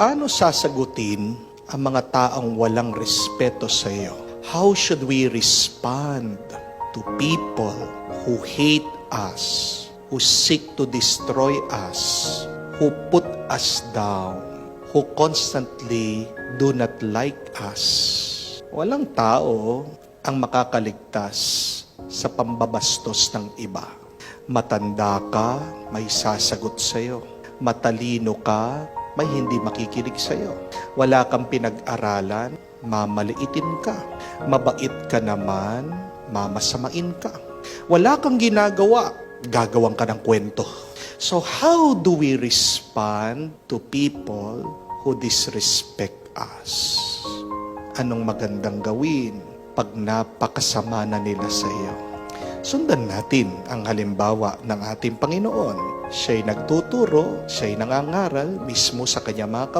Paano sasagutin ang mga taong walang respeto sa iyo? How should we respond to people who hate us, who seek to destroy us, who put us down, who constantly do not like us? Walang tao ang makakaligtas sa pambabastos ng iba. Matanda ka, may sasagot sa iyo. Matalino ka, may hindi makikinig sa iyo. Wala kang pinag-aralan, mamaliitin ka. Mabait ka naman, mamasamain ka. Wala kang ginagawa, gagawang ka ng kwento. So how do we respond to people who disrespect us? Anong magandang gawin pag napakasama na nila sa iyo? Sundan natin ang halimbawa ng ating Panginoon. Siya'y nagtuturo, siya'y nangangaral mismo sa kanyang mga